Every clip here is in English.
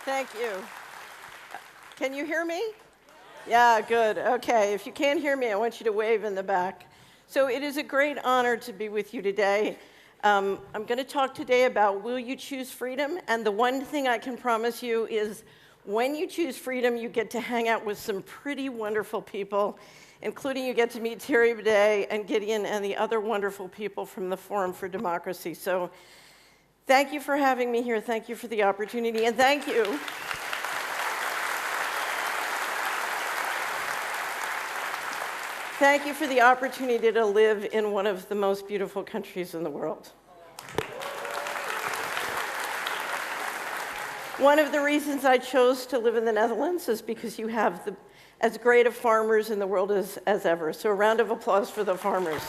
Thank you. Can you hear me? Yeah, good. Okay, if you can't hear me, I want you to wave in the back. So it is a great honor to be with you today. I'm going to talk today about will you choose freedom? And the one thing I can promise you is when you choose freedom, you get to hang out with some pretty wonderful people, including you get to meet Thierry Baudet and Gideon and the other wonderful people from the Forum for Democracy. So thank you for having me here. Thank you for the opportunity. And thank you. Thank you for the opportunity to live in one of the most beautiful countries in the world. One of the reasons I chose to live in the Netherlands is because you have as great of farmers in the world as ever. So a round of applause for the farmers.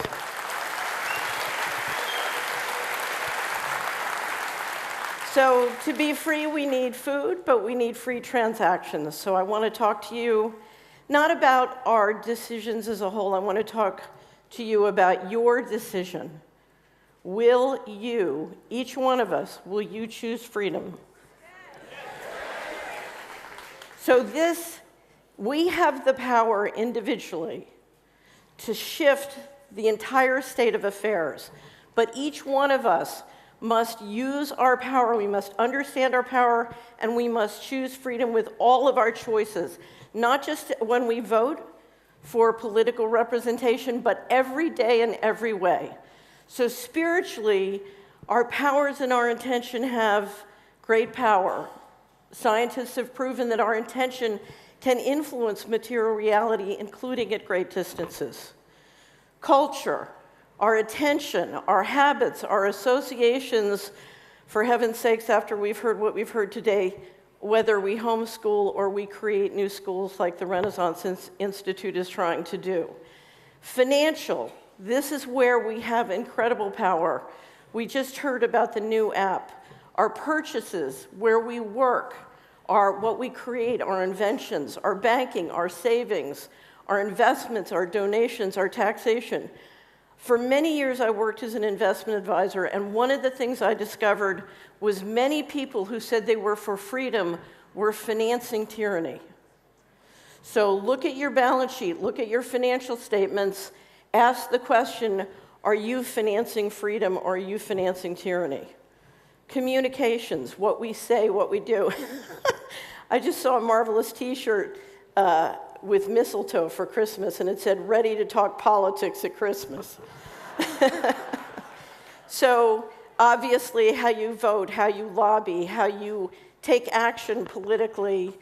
So to be free, we need food, but we need free transactions. So I want to talk to you not about our decisions as a whole. I want to talk to you about your decision. Will you, each one of us, will you choose freedom? So we have the power individually to shift the entire state of affairs, but each one of us must use our power, we must understand our power, and we must choose freedom with all of our choices, not just when we vote for political representation, but every day in every way. So spiritually, our powers and our intention have great power. Scientists have proven that our intention can influence material reality, including at great distances. Culture, our attention, our habits, our associations, for heaven's sakes, after we've heard what we've heard today, whether we homeschool or we create new schools like the Renaissance Institute is trying to do. Financial, this is where we have incredible power. We just heard about the new app. Our purchases, where we work, what we create, our inventions, our banking, our savings, our investments, our donations, our taxation. For many years, I worked as an investment advisor, and one of the things I discovered was many people who said they were for freedom were financing tyranny. So look at your balance sheet, look at your financial statements, ask the question, are you financing freedom or are you financing tyranny? Communications, what we say, what we do. I just saw a marvelous t-shirt with mistletoe for Christmas, and it said, ready to talk politics at Christmas. So obviously, how you vote, how you lobby, how you take action politically.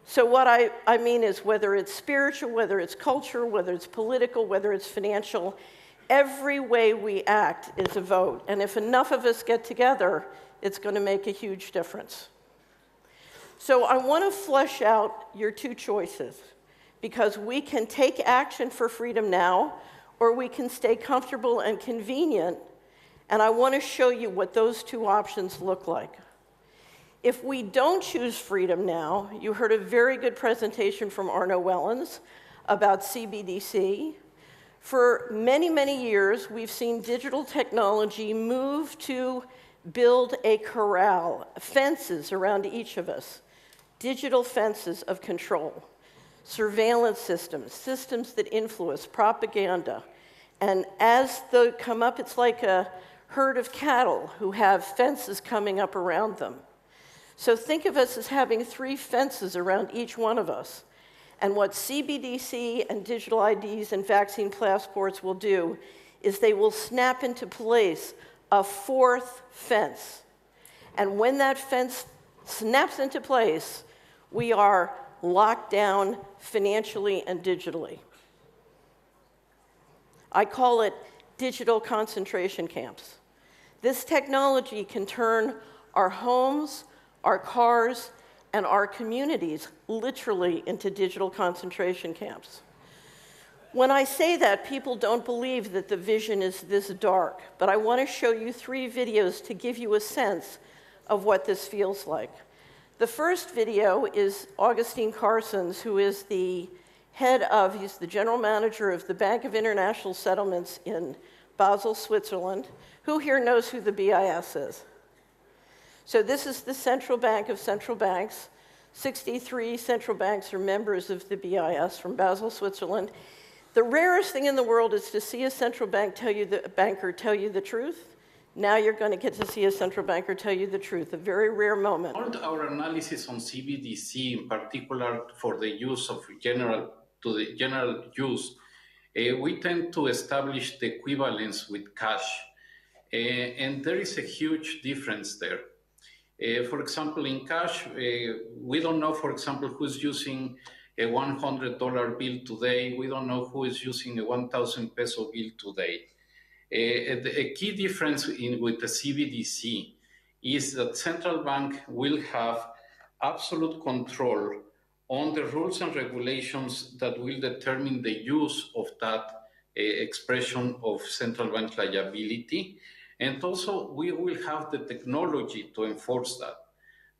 So what I mean is whether it's spiritual, whether it's culture, whether it's political, whether it's financial, every way we act is a vote. And if enough of us get together, it's going to make a huge difference. So I want to flesh out your two choices, because we can take action for freedom now, or we can stay comfortable and convenient, and I want to show you what those two options look like. If we don't choose freedom now, you heard a very good presentation from Arno Wellens about CBDC. For many, many years, we've seen digital technology move to build a corral, fences around each of us, digital fences of control. Surveillance systems, systems that influence, propaganda. And as they come up, it's like a herd of cattle who have fences coming up around them. So think of us as having 3 fences around each one of us. And what CBDC and digital IDs and vaccine passports will do is they will snap into place a 4th fence. And when that fence snaps into place, we are locked down financially and digitally. I call it digital concentration camps. This technology can turn our homes, our cars, and our communities literally into digital concentration camps. When I say that, people don't believe that the vision is this dark, but I want to show you 3 videos to give you a sense of what this feels like. The first video is Augustine Carsons, who is he's the general manager of the Bank of International Settlements in Basel, Switzerland. Who here knows who the BIS is? So this is the central bank of central banks. 63 central banks are members of the BIS from Basel, Switzerland. The rarest thing in the world is to see a central banker tell you the truth. Now you're going to get to see a central banker tell you the truth, a very rare moment. Our analysis on CBDC, in particular for the use of general use, we tend to establish the equivalence with cash. And there is a huge difference there. For example, in cash, we don't know, for example, who's using a $100 bill today. We don't know who is using a 1,000 peso bill today. A key difference with the CBDC is that central bank will have absolute control on the rules and regulations that will determine the use of that expression of central bank liability. And also, we will have the technology to enforce that.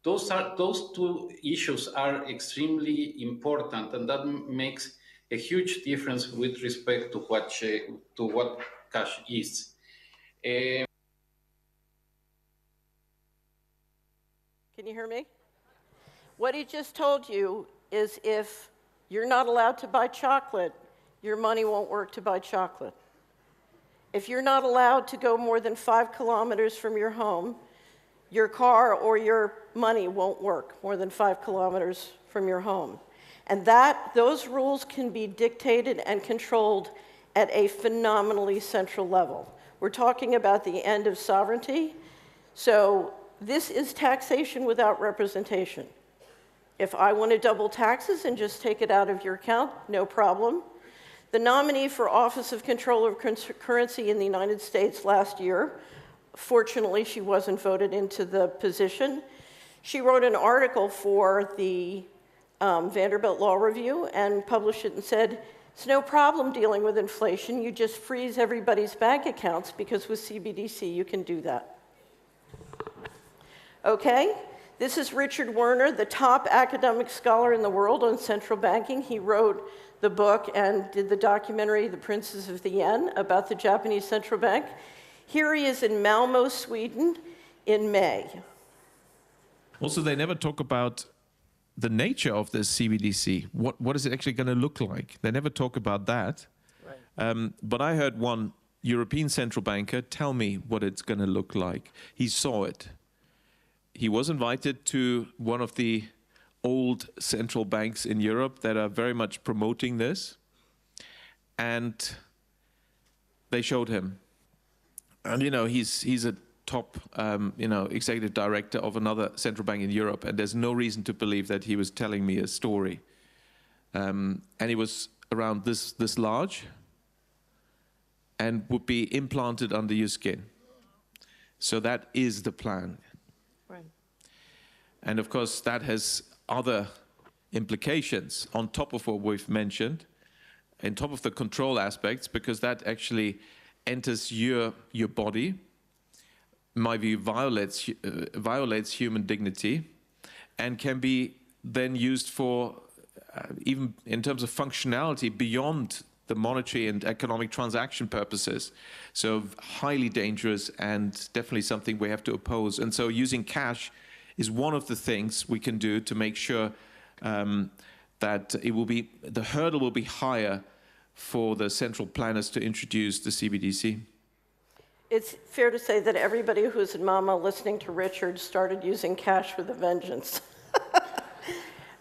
Those two issues are extremely important, and that makes a huge difference with respect to what cash is. Can you hear me? What he just told you is if you're not allowed to buy chocolate, your money won't work to buy chocolate. If you're not allowed to go more than 5 kilometers from your home, your car or your money won't work more than 5 kilometers from your home. And those rules can be dictated and controlled at a phenomenally central level. We're talking about the end of sovereignty. So this is taxation without representation. If I want to double taxes and just take it out of your account, no problem. The nominee for Office of Controller of Currency in the United States last year, fortunately, she wasn't voted into the position. She wrote an article for the Vanderbilt Law Review and published it and said, it's no problem dealing with inflation. You just freeze everybody's bank accounts because with CBDC you can do that. Okay, this is Richard Werner, the top academic scholar in the world on central banking. He wrote the book and did the documentary, The Princes of the Yen, about the Japanese central bank. Here he is in Malmo, Sweden, in May. Also, they never talk about the nature of this CBDC. What is it actually going to look like? They never talk about that. Right. But I heard one European central banker tell me what it's going to look like. He saw it. He was invited to one of the old central banks in Europe that are very much promoting this. And they showed him. And, you know, he's a top, executive director of another central bank in Europe. And there's no reason to believe that he was telling me a story. And he was around this large and would be implanted under your skin. So that is the plan. Right. And of course, that has other implications on top of what we've mentioned, on top of the control aspects, because that actually enters your body, in my view, violates human dignity, and can be then used for, even in terms of functionality, beyond the monetary and economic transaction purposes. So highly dangerous and definitely something we have to oppose. And so using cash is one of the things we can do to make sure that the hurdle will be higher for the central planners to introduce the CBDC. It's fair to say that everybody who's in Mama listening to Richard started using cash with a vengeance.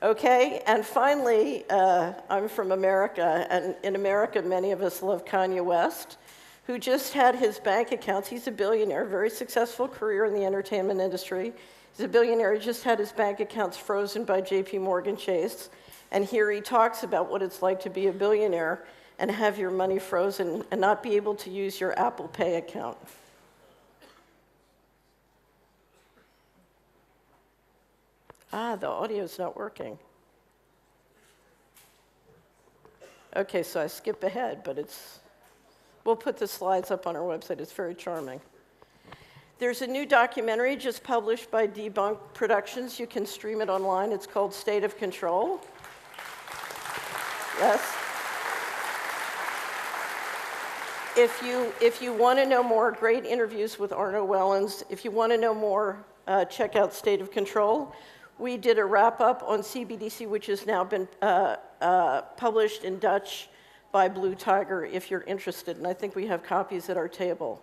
Okay, and finally, I'm from America, and in America, many of us love Kanye West, who just had his bank accounts. He's a billionaire, very successful career in the entertainment industry. He's a billionaire. He just had his bank accounts frozen by JP Morgan Chase. And here he talks about what it's like to be a billionaire and have your money frozen and not be able to use your Apple Pay account. The audio's not working. Okay, so I skip ahead, but we'll put the slides up on our website. It's very charming. There's a new documentary just published by Debunk Productions. You can stream it online. It's called State of Control. Yes. If you want to know more, great interviews with Arno Wellens. If you want to know more, check out State of Control. we did a wrap-up on CBDC, which has now been published in Dutch by Blue Tiger, if you're interested, and I think we have copies at our table.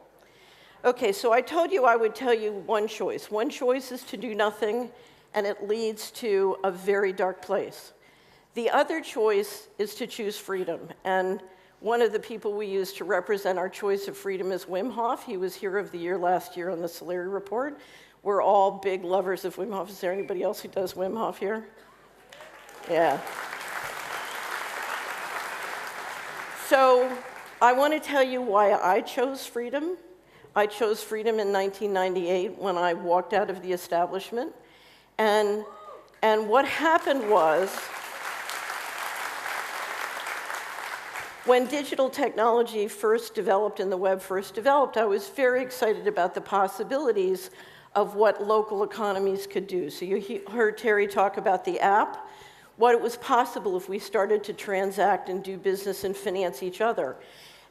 Okay, so I told you I would tell you one choice. One choice is to do nothing, and it leads to a very dark place. The other choice is to choose freedom, and one of the people we use to represent our choice of freedom is Wim Hof. He was Hero of the Year last year on the Solari Report. We're all big lovers of Wim Hof. Is there anybody else who does Wim Hof here? Yeah. So I want to tell you why I chose freedom. I chose freedom in 1998 when I walked out of the establishment. And what happened was, when digital technology first developed and the web first developed, I was very excited about the possibilities of what local economies could do. So you heard Terry talk about the app, what it was possible if we started to transact and do business and finance each other.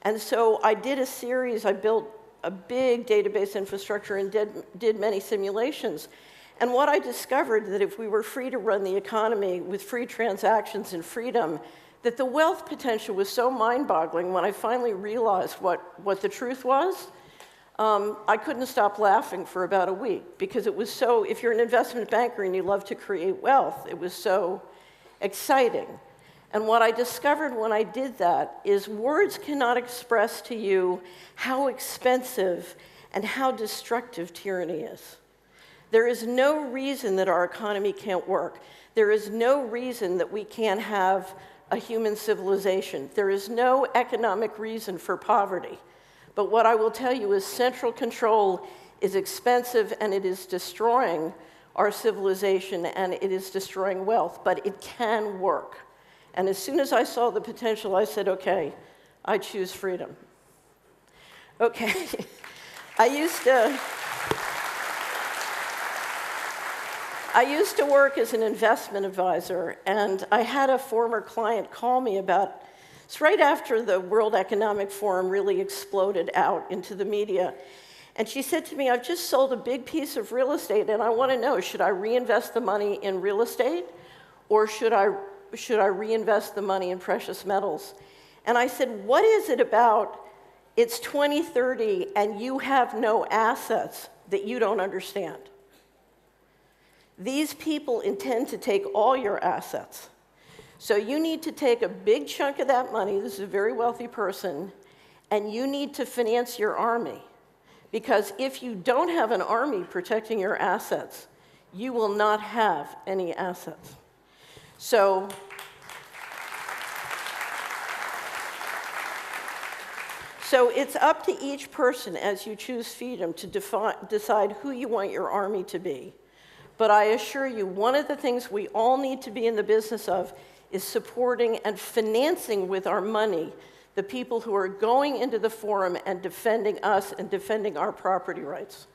And so I did a series, I built a big database infrastructure and did many simulations. And what I discovered that if we were free to run the economy with free transactions and freedom, that the wealth potential was so mind-boggling when I finally realized what the truth was. I couldn't stop laughing for about a week because it was so, if you're an investment banker and you love to create wealth, it was so exciting. And what I discovered when I did that is words cannot express to you how expensive and how destructive tyranny is. There is no reason that our economy can't work. There is no reason that we can't have a human civilization. There is no economic reason for poverty. But what I will tell you is central control is expensive and it is destroying our civilization and it is destroying wealth, but it can work. And as soon as I saw the potential, I said, okay, I choose freedom. Okay, I used to work as an investment advisor, and I had a former client call me about, it's right after the World Economic Forum really exploded out into the media. And she said to me, I've just sold a big piece of real estate, and I want to know, should I reinvest the money in real estate, or should I reinvest the money in precious metals? And I said, what is it about it's 2030 and you have no assets that you don't understand? These people intend to take all your assets. So you need to take a big chunk of that money, this is a very wealthy person, and you need to finance your army. Because if you don't have an army protecting your assets, you will not have any assets. So it's up to each person as you choose freedom to decide who you want your army to be. But I assure you, one of the things we all need to be in the business of is supporting and financing with our money the people who are going into the forum and defending us and defending our property rights.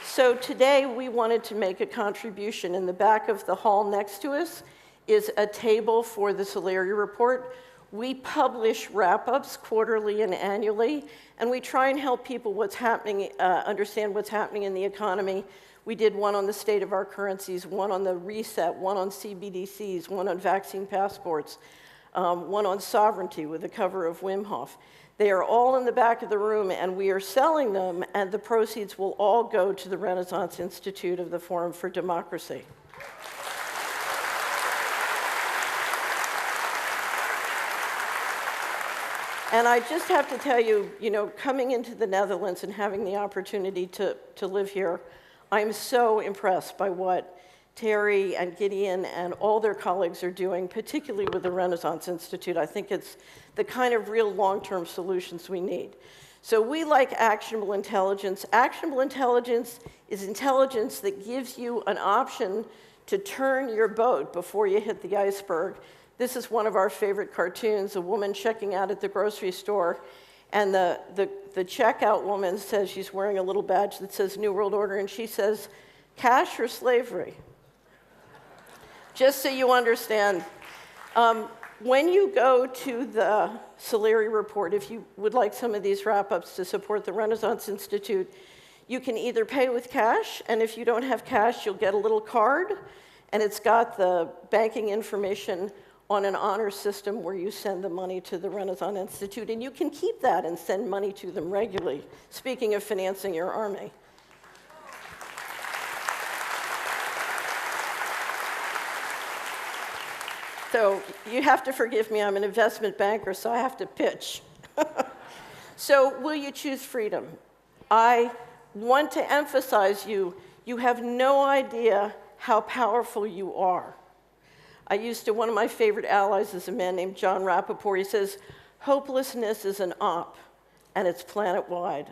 So today we wanted to make a contribution. In the back of the hall next to us is a table for the Solari Report. We publish wrap-ups quarterly and annually, and we try and help people understand what's happening in the economy. We did one on the state of our currencies, one on the reset, one on CBDCs, one on vaccine passports, one on sovereignty with the cover of Wim Hof. They are all in the back of the room, and we are selling them, and the proceeds will all go to the Renaissance Institute of the Forum for Democracy. And I just have to tell you, coming into the Netherlands and having the opportunity to live here, I'm so impressed by what Terry and Gideon and all their colleagues are doing, particularly with the Renaissance Institute. I think it's the kind of real long-term solutions we need. So we like actionable intelligence. Actionable intelligence is intelligence that gives you an option to turn your boat before you hit the iceberg. This is one of our favorite cartoons, a woman checking out at the grocery store, and the checkout woman says, she's wearing a little badge that says New World Order, and she says, cash or slavery? Just so you understand. when you go to the Solari report, if you would like some of these wrap-ups to support the Renaissance Institute, you can either pay with cash, and if you don't have cash, you'll get a little card, and it's got the banking information on an honor system where you send the money to the Renaissance Institute, and you can keep that and send money to them regularly. Speaking of financing your army. So you have to forgive me, I'm an investment banker, so I have to pitch. So will you choose freedom? I want to emphasize you have no idea how powerful you are. One of my favorite allies is a man named John Rappaport. He says, hopelessness is an op, and it's planet-wide.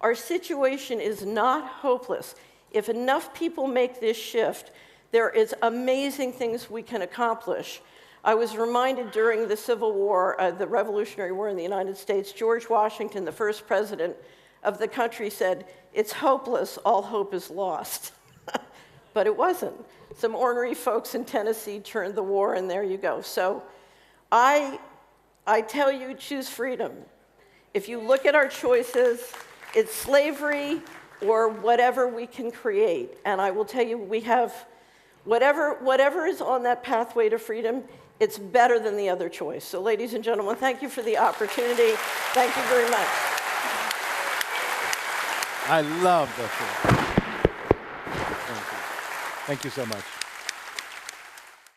Our situation is not hopeless. If enough people make this shift, there is amazing things we can accomplish. I was reminded during the Civil War, the Revolutionary War in the United States, George Washington, the first president of the country, said, "It's hopeless, all hope is lost." But it wasn't. Some ornery folks in Tennessee turned the war, and there you go. So I tell you, choose freedom. If you look at our choices, it's slavery or whatever we can create. And I will tell you, we have whatever is on that pathway to freedom, it's better than the other choice. So ladies and gentlemen, thank you for the opportunity. Thank you very much. I love that. Thank you so much.